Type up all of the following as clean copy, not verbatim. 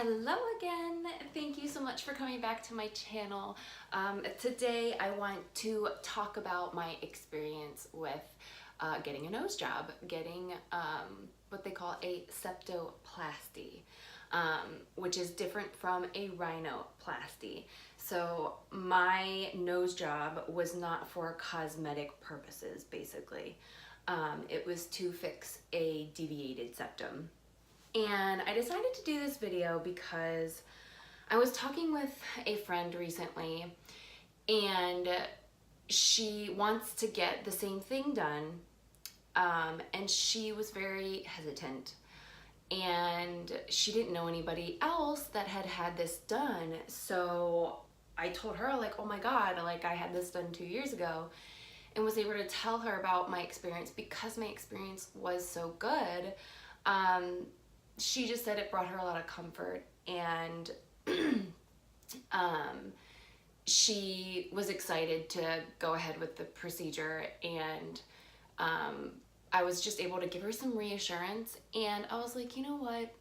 Hello again. Thank you so much for coming back to my channel. Today I want to talk about my experience with getting a nose job, getting what they call a septoplasty, which is different from a rhinoplasty. So my nose job was not for cosmetic purposes, basically. It was to fix a deviated septum. And I decided to do this video because I was talking with a friend recently and she wants to get the same thing done, and she was very hesitant and she didn't know anybody else that had had this done. So I told her, like, oh my God, like I had this done 2 years ago, and was able to tell her about my experience because my experience was so good. She just said it brought her a lot of comfort, and she was excited to go ahead with the procedure, and I was just able to give her some reassurance, and I was like, you know what,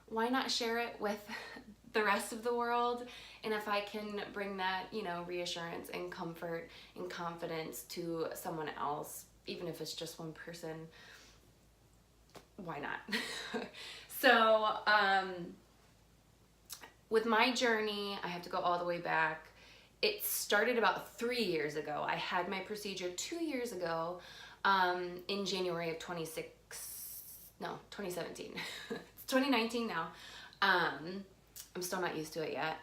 why not share it with the rest of the world? And if I can bring that, reassurance and comfort and confidence to someone else, even if it's just one person, why not? So with my journey, I have to go all the way back. It started about 3 years ago. I had my procedure 2 years ago, in January of 2017. It's 2019 now. I'm still not used to it yet.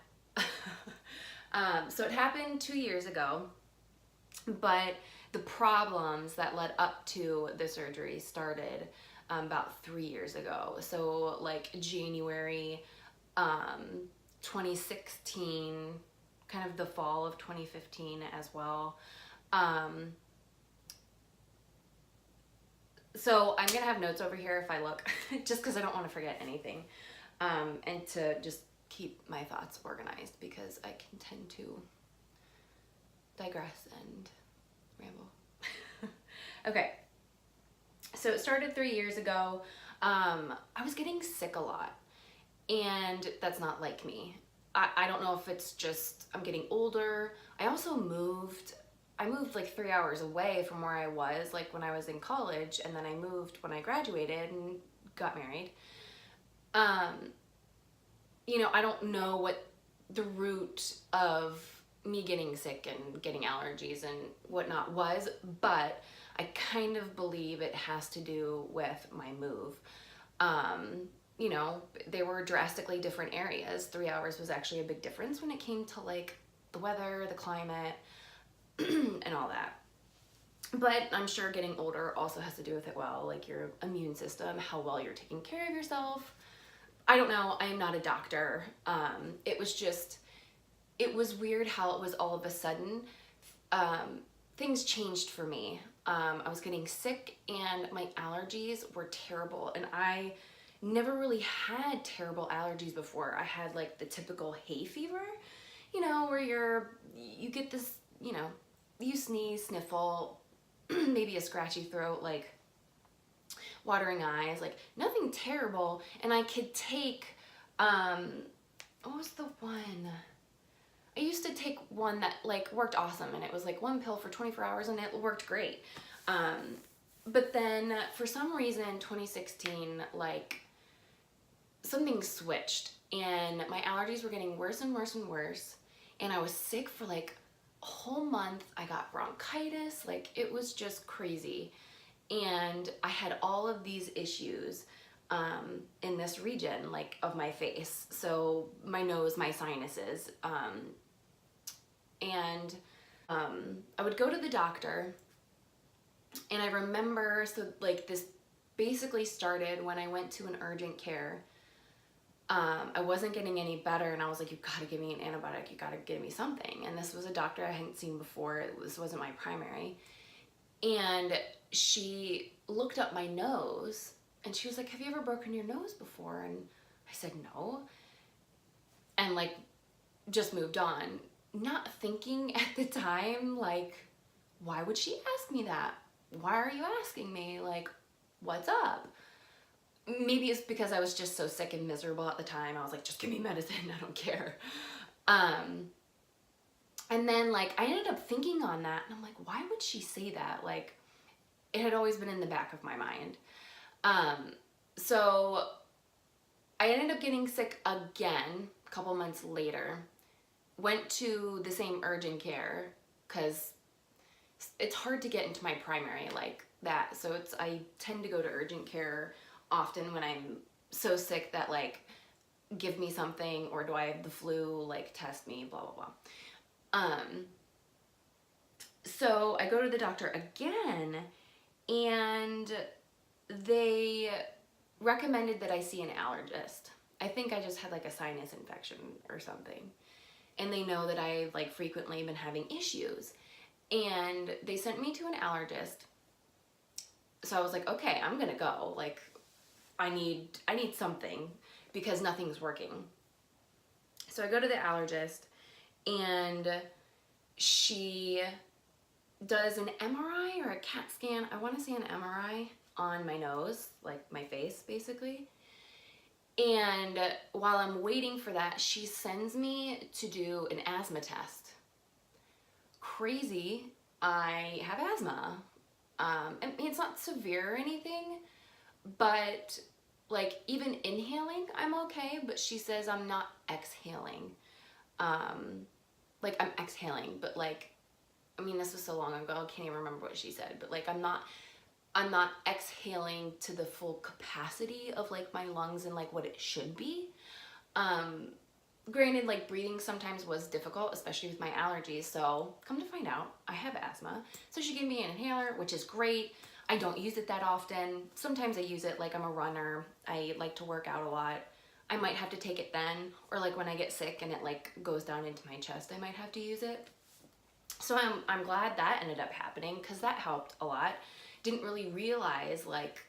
So it happened 2 years ago, but the problems that led up to the surgery started about 3 years ago. So like January 2016, kind of the fall of 2015 as well. So I'm gonna have notes over here if I look, just because I don't want to forget anything, and to just keep my thoughts organized, because I can tend to digress and ramble. Okay. So it started 3 years ago. I was getting sick a lot, and that's not like me. I don't know if it's just I'm getting older. I also moved like 3 hours away from where I was, like when I was in college, and then I moved when I graduated and got married. I don't know what the root of me getting sick and getting allergies and whatnot was, but I kind of believe it has to do with my move. They were drastically different areas. 3 hours was actually a big difference when it came to like the weather, the climate, and all that. But I'm sure getting older also has to do with it, well, like your immune system, how well you're taking care of yourself. I don't know. I am not a doctor. It was weird how it was all of a sudden. Things changed for me. I was getting sick and my allergies were terrible, and I never really had terrible allergies before. I had like the typical hay fever, where you get this, you sneeze, sniffle, maybe a scratchy throat, like watering eyes, like nothing terrible. And I could take, what was the one? I used to take one that like worked awesome, and it was like one pill for 24 hours and it worked great. But then for some reason, 2016, like something switched and my allergies were getting worse and worse and worse. And I was sick for like a whole month. I got bronchitis, like it was just crazy. And I had all of these issues in this region, like of my face. So my nose, my sinuses, and I would go to the doctor, and I remember, so like this basically started when I went to an urgent care. I wasn't getting any better, and I was like, you gotta give me an antibiotic, you gotta give me something. And this was a doctor I hadn't seen before. This wasn't my primary. And she looked up my nose and she was like, have you ever broken your nose before? And I said, no. And like, just moved on, not thinking at the time, like, why would she ask me that? Why are you asking me? Like, what's up? maybe it's because I was just so sick and miserable at the time. I was like, just give me medicine, I don't care. And then like I ended up thinking on that, and I'm like, why would she say that? Like, it had always been in the back of my mind. So I ended up getting sick again a couple months later. Went to the same urgent care because it's hard to get into my primary like that. So I tend to go to urgent care often when I'm so sick that like give me something, or do I have the flu, like test me, blah blah blah. So I go to the doctor again, and they recommended that I see an allergist. I think I just had like a sinus infection or something, and they know that I've like frequently been having issues, and they sent me to an allergist. So I was like, okay, I'm gonna go. Like, I need something because nothing's working. So I go to the allergist, and she does an MRI or a CAT scan. I want to say an MRI on my nose, like my face basically. And while I'm waiting for that, she sends me to do an asthma test. Crazy, I have asthma. I mean, it's not severe or anything, but like even inhaling, I'm okay, but she says I'm not exhaling. Like I'm exhaling, but like, I mean, this was so long ago, I can't even remember what she said, but like I'm not exhaling to the full capacity of like my lungs and like what it should be. Granted, like breathing sometimes was difficult, especially with my allergies. So come to find out, I have asthma. So she gave me an inhaler, which is great. I don't use it that often. Sometimes I use it like I'm a runner. I like to work out a lot. I might have to take it then, or like when I get sick and it like goes down into my chest, I might have to use it. So I'm glad that ended up happening because that helped a lot. Didn't really realize like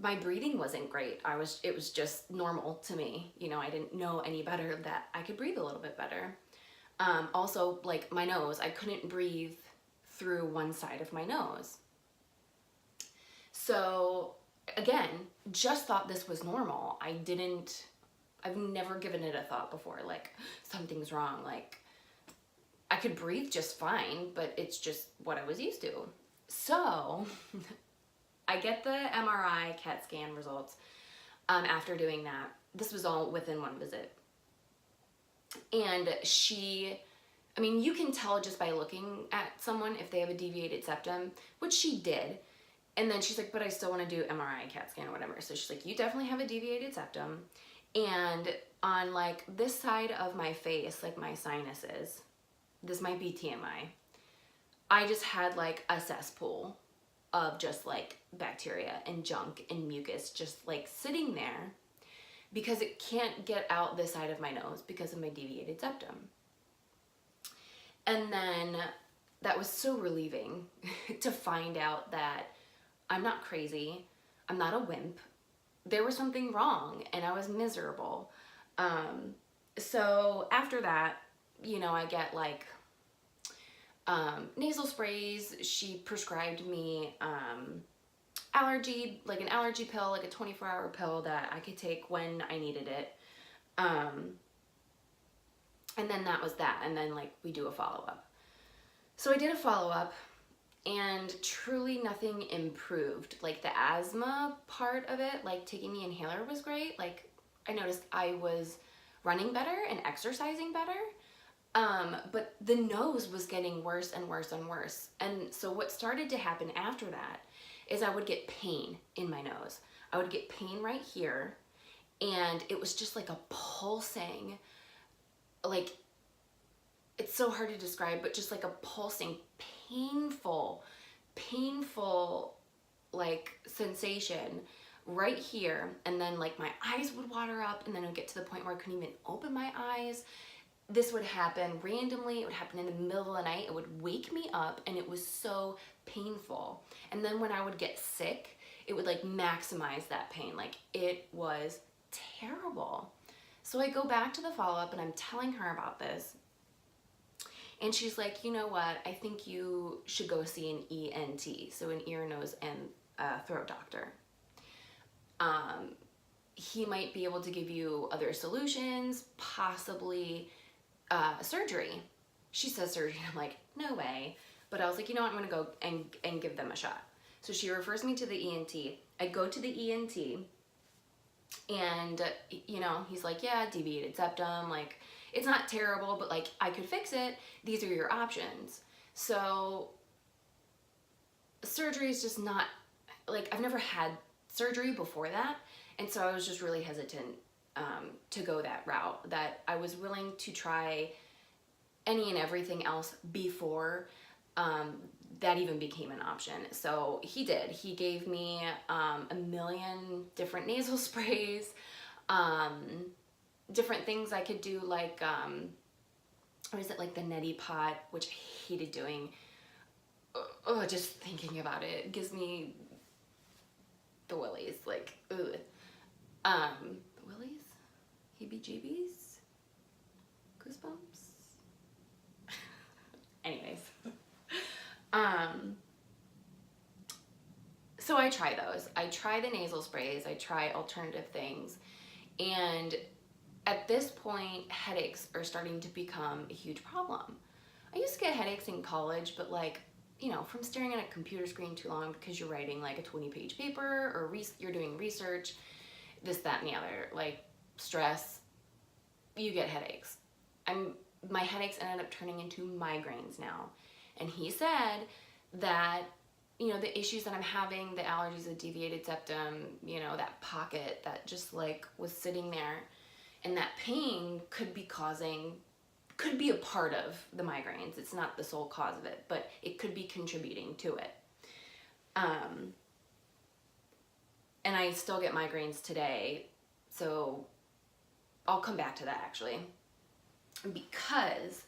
my breathing wasn't great. It was just normal to me. You know, I didn't know any better that I could breathe a little bit better. Also, like my nose, I couldn't breathe through one side of my nose. So again, just thought this was normal. I've never given it a thought before, like something's wrong. Like I could breathe just fine, but it's just what I was used to. So I get the MRI CAT scan results after doing that. This was all within one visit. And I mean, you can tell just by looking at someone if they have a deviated septum, which she did. And then she's like, but I still want to do MRI, CAT scan, whatever. So she's like, you definitely have a deviated septum. And on like this side of my face, like my sinuses, this might be TMI, I just had like a cesspool of just like bacteria and junk and mucus just like sitting there because it can't get out this side of my nose because of my deviated septum. And then that was so relieving to find out that I'm not crazy, I'm not a wimp. There was something wrong and I was miserable. So after that, you know, I get like nasal sprays. She prescribed me an allergy pill, like a 24-hour pill that I could take when I needed it. And then that was that. And then like we do a follow-up. So I did a follow-up and truly nothing improved. Like the asthma part of it, like taking the inhaler was great. Like I noticed I was running better and exercising better. But the nose was getting worse and worse and worse. And so what started to happen after that is I would get pain in my nose. I would get pain right here, and it was just like a pulsing, like, it's so hard to describe, but just like a pulsing, painful, like sensation right here. And then like my eyes would water up, and then it would get to the point where I couldn't even open my eyes. This would happen randomly. It would happen in the middle of the night. It would wake me up, and it was so painful. And then when I would get sick, it would like maximize that pain. Like it was terrible. So I go back to the follow-up and I'm telling her about this. And she's like, you know what? I think you should go see an ENT, so an ear, nose, and throat doctor. he might be able to give you other solutions, possibly surgery. She says surgery. I'm like, no way. But I was like, you know what, I'm gonna go and give them a shot. So she refers me to the ENT. I go to the ENT, and you know, he's like, yeah, deviated septum, like it's not terrible, but like I could fix it. These are your options. So surgery is just not, like, I've never had surgery before that, and so I was just really hesitant to go that route, that I was willing to try any and everything else before that even became an option. So he did. He gave me a million different nasal sprays, different things I could do, like, what is it, like the neti pot, which I hated doing. Oh, just thinking about it gives me the willies, like, ugh. The willies? Heebie-jeebies? Goosebumps? Anyways. So I try those. I try the nasal sprays, I try alternative things, and at this point, headaches are starting to become a huge problem. I used to get headaches in college, but like, you know, from staring at a computer screen too long because you're writing like a 20-page paper, or you're doing research, this, that, and the other, like stress, you get headaches. My headaches ended up turning into migraines now. And he said that, you know, the issues that I'm having, the allergies, the deviated septum, you know, that pocket that just like was sitting there, and that pain could be a part of the migraines. It's not the sole cause of it, but it could be contributing to it. And I still get migraines today, so I'll come back to that actually. Because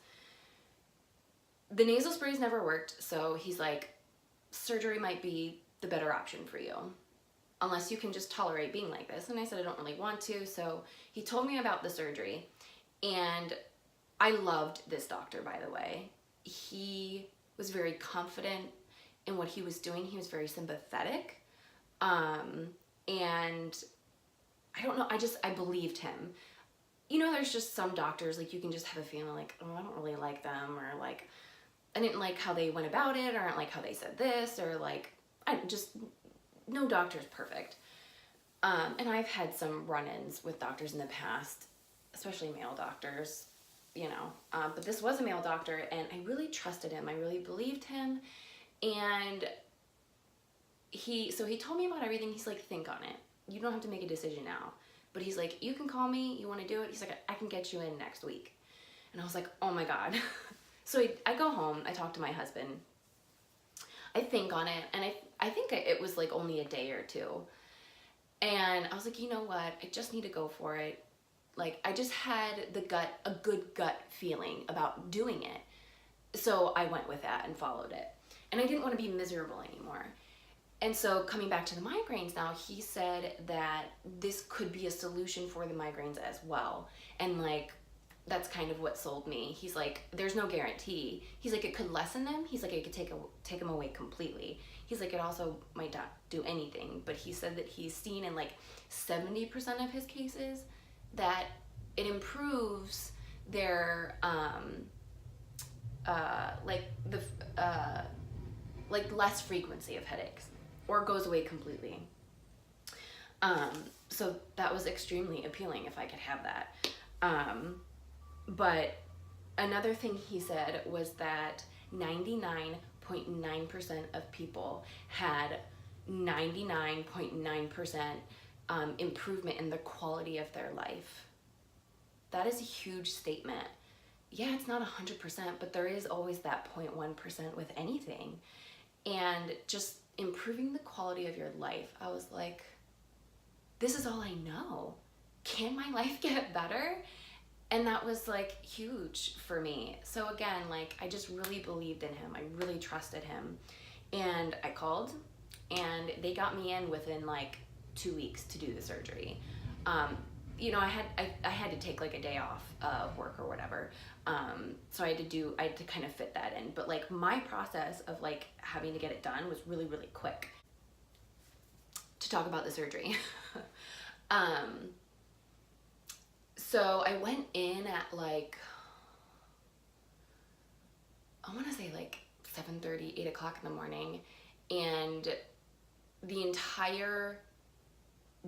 the nasal sprays never worked, so he's like, surgery might be the better option for you, unless you can just tolerate being like this. And I said I don't really want to, so he told me about the surgery, and I loved this doctor, by the way. He was very confident in what he was doing. He was very sympathetic, and I don't know, I believed him. You know, there's just some doctors, like, you can just have a feeling like, oh, I don't really like them, or like, I didn't like how they went about it, or I don't like how they said this, or like, no doctor's perfect. And I've had some run-ins with doctors in the past, especially male doctors, you know, but this was a male doctor, and I really trusted him. I really believed him, and he told me about everything. He's like, think on it. You don't have to make a decision now. But he's like, you can call me, you want to do it? He's like, I can get you in next week. And I was like, oh my God. So I go home, I talk to my husband, I think on it, and I think it was like only a day or two. And I was like, you know what? I just need to go for it. Like, I just had a good gut feeling about doing it. So I went with that and followed it. And I didn't want to be miserable anymore. And so coming back to the migraines now, he said that this could be a solution for the migraines as well. And like, that's kind of what sold me. He's like, there's no guarantee. He's like, it could lessen them. He's like, it could take them away completely. He's like, it also might not do anything. But he said that he's seen in like 70% of his cases that it improves their like less frequency of headaches, or goes away completely. So that was extremely appealing if I could have that. But another thing he said was that 99.9% of people had 99.9% improvement in the quality of their life. That is a huge statement. Yeah, it's not 100%, but there is always that 0.1% with anything. And just improving the quality of your life, I was like, this is all I know. Can my life get better? And that was like huge for me. So again, like, I just really believed in him. I really trusted him. And I called, and they got me in within like 2 weeks to do the surgery. You know, I had to take like a day off of work or whatever. So I had to kind of fit that in. But like, my process of like having to get it done was really, really quick. to talk about the surgery. So I went in at like, I want to say like 7:30, 8 o'clock in the morning, and the entire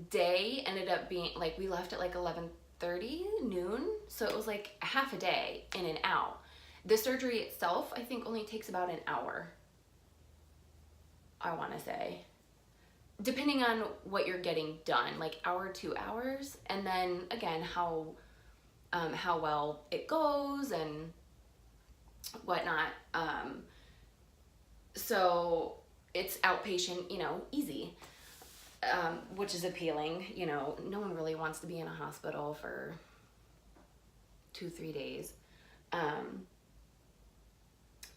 day ended up being like, we left at like 11:30, noon, so it was like half a day in and out. The surgery itself, I think, only takes about an hour, I want to say, depending on what you're getting done, like hour, 2 hours, and then again how well it goes and whatnot. So it's outpatient, you know, easy, which is appealing. You know, no one really wants to be in a hospital for 2-3 days.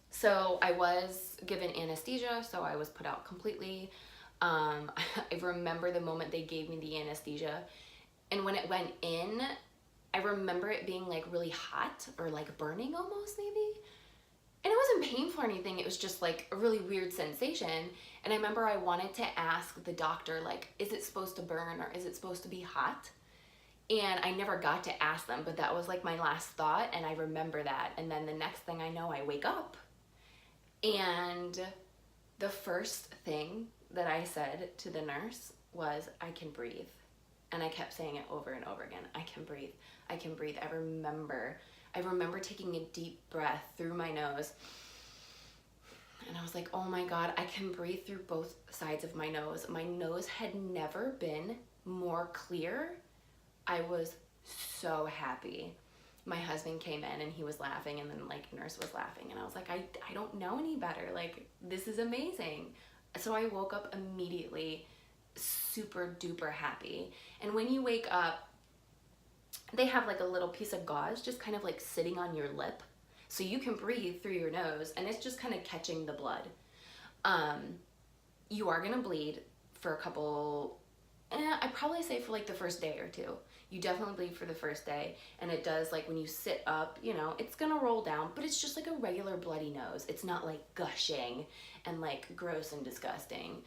So I was given anesthesia, so I was put out completely. I remember the moment they gave me the anesthesia, and when it went in, I remember it being like really hot or like burning almost, maybe. And it wasn't painful or anything, it was just like a really weird sensation. And I remember I wanted to ask the doctor, like, is it supposed to burn or is it supposed to be hot? And I never got to ask them, but that was like my last thought, and I remember that. And then the next thing I know, I wake up, and the first thing that I said to the nurse was, I can breathe. And I kept saying it over and over again, I can breathe, I can breathe. I remember taking a deep breath through my nose, and I was like, oh my God, I can breathe through both sides of my nose. My nose had never been more clear. I was so happy. My husband came in and he was laughing, and then like nurse was laughing, and I was like, I don't know any better. Like, this is amazing. So I woke up immediately super duper happy. And when you wake up, they have like a little piece of gauze just kind of like sitting on your lip, so you can breathe through your nose, and it's just kind of catching the blood. You are gonna bleed for a couple, I'd probably say for like the first day or two. You definitely bleed for the first day, and it does, like when you sit up, you know, it's gonna roll down, but it's just like a regular bloody nose. It's not like gushing and like gross and disgusting.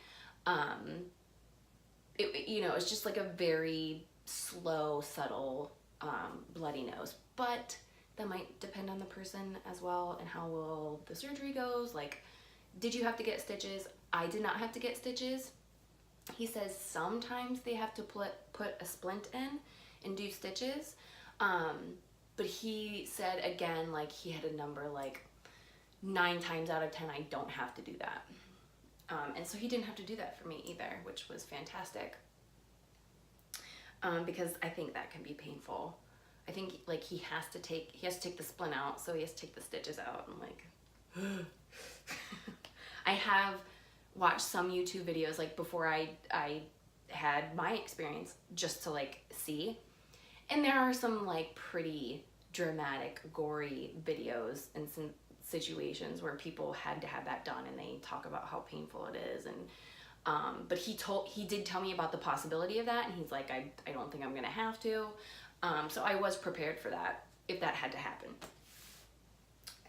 You know, it's just like a very slow, subtle, bloody nose. But that might depend on the person as well and how well the surgery goes. Like, did you have to get stitches? I did not have to get stitches. He says sometimes they have to put a splint in and do stitches. But he said, again, like he had a number like 9 times out of 10, I don't have to do that. And so he didn't have to do that for me either, which was fantastic. Because I think that can be painful. I think like he has to take the splint out, so he has to take the stitches out. I'm like, I have watched some YouTube videos like before I had my experience, just to like see. And there are some like pretty dramatic, gory videos and some situations where people had to have that done, and they talk about how painful it is. And but he did tell me about the possibility of that, and he's like, I don't think I'm gonna have to. So I was prepared for that if that had to happen.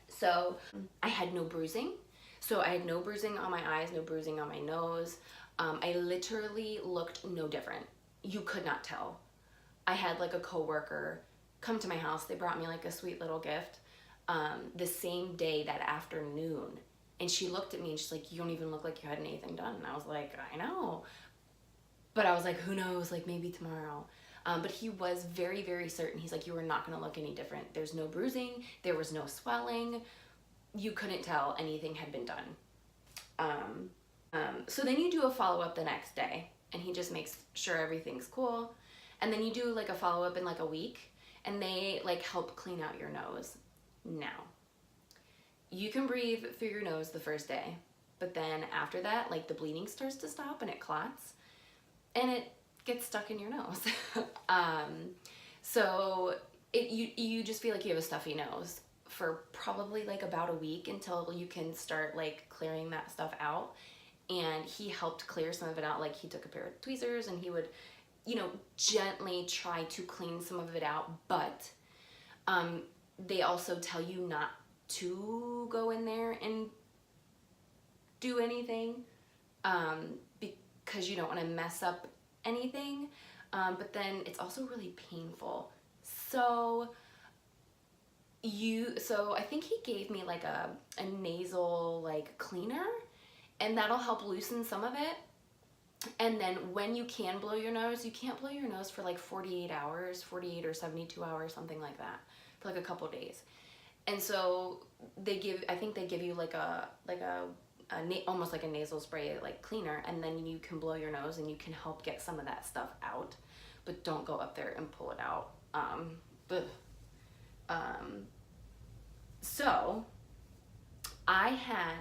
So I had no bruising. So I had no bruising on my eyes, no bruising on my nose. I literally looked no different. You could not tell. I had like a coworker come to my house. They brought me like a sweet little gift the same day, that afternoon. And she looked at me and she's like, you don't even look like you had anything done. And I was like, I know. But I was like, who knows, like maybe tomorrow. But he was very, very certain. He's like, you are not gonna look any different. There's no bruising, there was no swelling. You couldn't tell anything had been done. So then you do a follow-up the next day, and he just makes sure everything's cool. And then you do like a follow-up in like a week, and they like help clean out your nose. Now, you can breathe through your nose the first day, but then after that, like the bleeding starts to stop and it clots, and it gets stuck in your nose. So you just feel like you have a stuffy nose for probably like about a week until you can start like clearing that stuff out. And he helped clear some of it out. Like he took a pair of tweezers and he would, you know, gently try to clean some of it out. But they also tell you not to go in there and do anything, because because you don't want to mess up anything. But then it's also really painful. So I think he gave me like a nasal like cleaner, and that'll help loosen some of it. And then when you can blow your nose, you can't blow your nose for like 48 hours, 48 or 72 hours, something like that, for like a couple days. And so I think they give you like almost like a nasal spray, like cleaner, and then you can blow your nose and you can help get some of that stuff out, but don't go up there and pull it out. So I had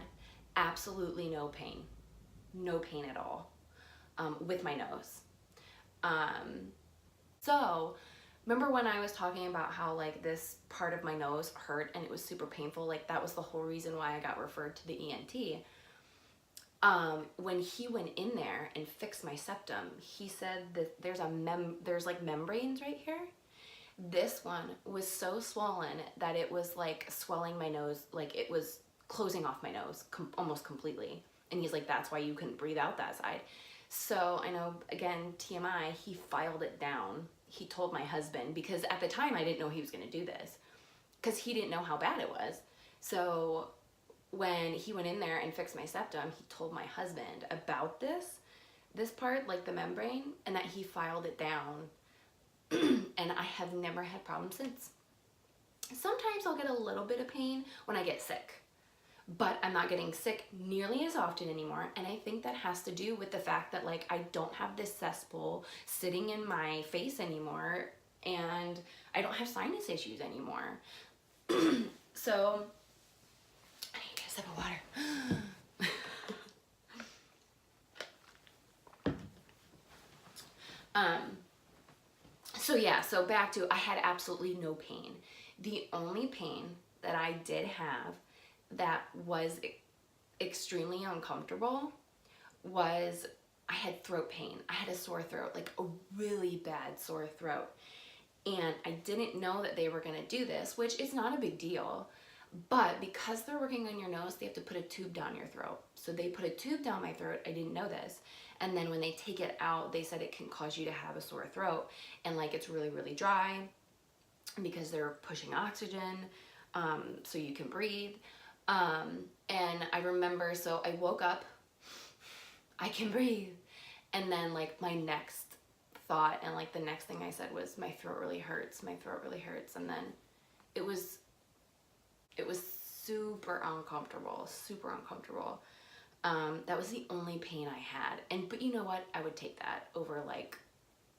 absolutely no pain at all, with my nose. So remember when I was talking about how like this part of my nose hurt and it was super painful? Like that was the whole reason why I got referred to the ENT. When he went in there and fixed my septum, he said that there's like membranes right here. This one was so swollen that it was like swelling my nose, like it was closing off my nose almost completely. And he's like, that's why you couldn't breathe out that side. So I know, again, TMI, he filed it down. He told my husband, because at the time I didn't know he was going to do this, because he didn't know how bad it was. So when he went in there and fixed my septum, he told my husband about this part, like the membrane, and that he filed it down. And I have never had problems since. Sometimes I'll get a little bit of pain when I get sick, but I'm not getting sick nearly as often anymore. And I think that has to do with the fact that like I don't have this cesspool sitting in my face anymore, and I don't have sinus issues anymore. So I need to get a sip of water. So yeah, so back to, I had absolutely no pain. The only pain that I did have that was extremely uncomfortable was I had throat pain. I had a sore throat, like a really bad sore throat. And I didn't know that they were gonna do this, which is not a big deal, but because they're working on your nose, they have to put a tube down your throat. So they put a tube down my throat. I didn't know this. And then when they take it out, they said it can cause you to have a sore throat, and like it's really, really dry because they're pushing oxygen, so you can breathe. And I remember, so I woke up, I can breathe. And then like my next thought and like the next thing I said was, my throat really hurts, my throat really hurts. And then it was super uncomfortable, super uncomfortable. That was the only pain I had. But you know what? I would take that over like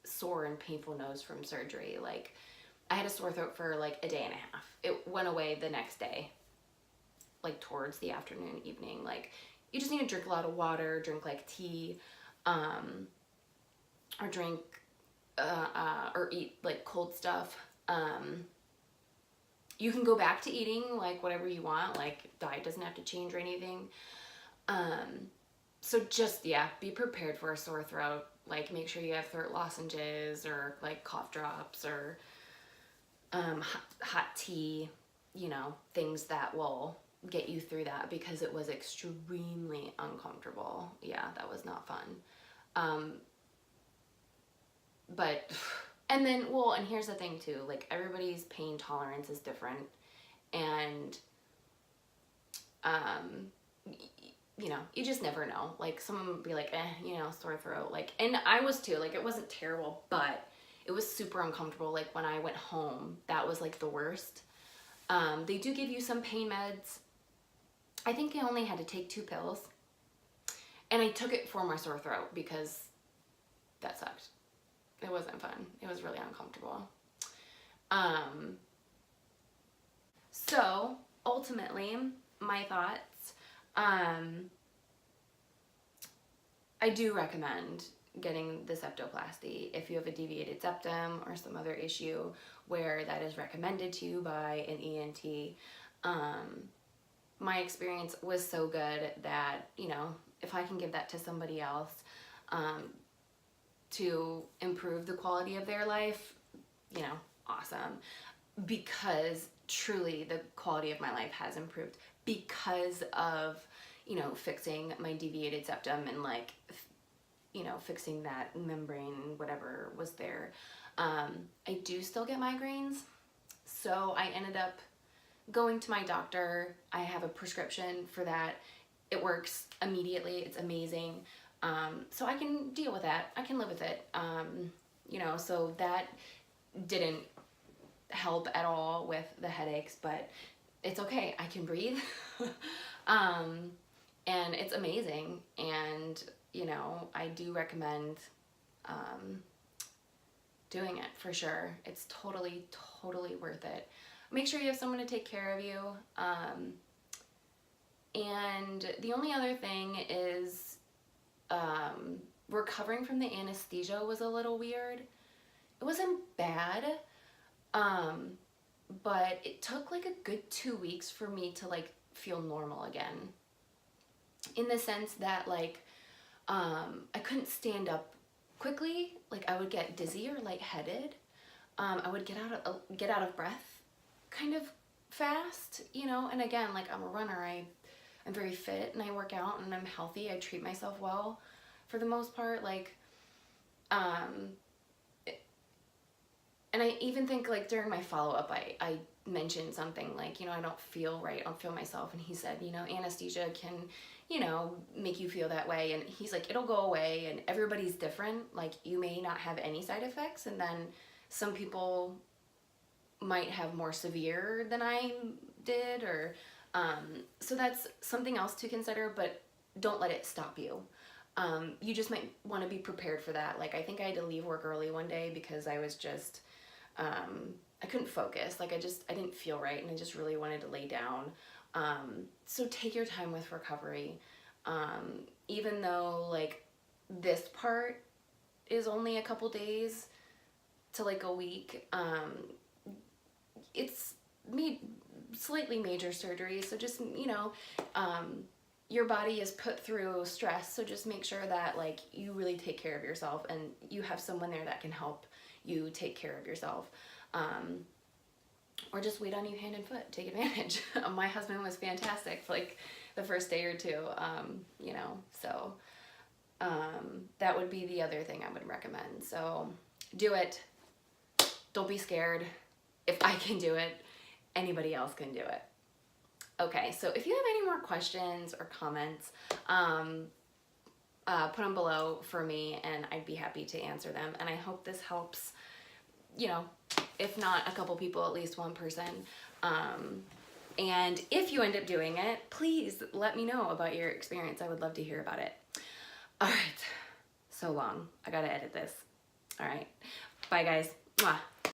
sore and painful nose from surgery. Like I had a sore throat for like a day and a half. It went away the next day, like towards the afternoon, evening. Like you just need to drink a lot of water, drink like tea, or drink, or eat like cold stuff. You can go back to eating like whatever you want, like diet doesn't have to change or anything. So just, yeah, be prepared for a sore throat. Like make sure you have throat lozenges or like cough drops or hot tea, you know, things that will get you through that, because it was extremely uncomfortable. Yeah, that was not fun. But, and then, well, and here's the thing too, like everybody's pain tolerance is different, and you know, you just never know. Like someone would be like, you know, sore throat. Like, and I was too, like it wasn't terrible, but it was super uncomfortable. Like when I went home, that was like the worst. They do give you some pain meds. I think I only had to take 2 pills, and I took it for my sore throat because that sucked. It wasn't fun. It was really uncomfortable. So ultimately, my thoughts, I do recommend getting the septoplasty if you have a deviated septum or some other issue where that is recommended to you by an ENT. My experience was so good that, you know, if I can give that to somebody else to improve the quality of their life, you know, awesome. Because truly the quality of my life has improved because of, you know, fixing my deviated septum and like, you know, fixing that membrane, whatever was there. I do still get migraines, so I ended up going to my doctor. I have a prescription for that. It works immediately. It's amazing. So I can deal with that. I can live with it. You know, so that didn't help at all with the headaches, but it's okay. I can breathe. And it's amazing. And, you know, I do recommend doing it for sure. It's totally, totally worth it. Make sure you have someone to take care of you. And the only other thing is recovering from the anesthesia was a little weird. It wasn't bad, but it took like a good 2 weeks for me to like feel normal again. In the sense that like I couldn't stand up quickly. Like I would get dizzy or lightheaded. I would get out of breath kind of fast, you know. And again, like I'm a runner. I'm very fit and I work out and I'm healthy. I treat myself well for the most part. Like, and I even think like during my follow-up, I mentioned something like, you know, I don't feel right. I don't feel myself. And he said, you know, anesthesia can, you know, make you feel that way. And he's like, it'll go away and everybody's different. Like you may not have any side effects. And then some people might have more severe than I did, or, so that's something else to consider, but don't let it stop you. You just might want to be prepared for that. Like I think I had to leave work early one day because I was just, I couldn't focus. Like I didn't feel right and I just really wanted to lay down. So take your time with recovery. Even though like this part is only a couple days to like a week, it's slightly major surgery. So just, you know, your body is put through stress. So just make sure that like you really take care of yourself and you have someone there that can help you take care of yourself. Or just wait on you hand and foot, take advantage. My husband was fantastic for like the first day or two, you know, so that would be the other thing I would recommend. So do it. Don't be scared. If I can do it, anybody else can do it. Okay, so if you have any more questions or comments, put them below for me and I'd be happy to answer them. And I hope this helps, you know, if not a couple people, at least one person. And if you end up doing it, please let me know about your experience. I would love to hear about it. All right, so long. I gotta edit this. All right, bye guys. Mwah.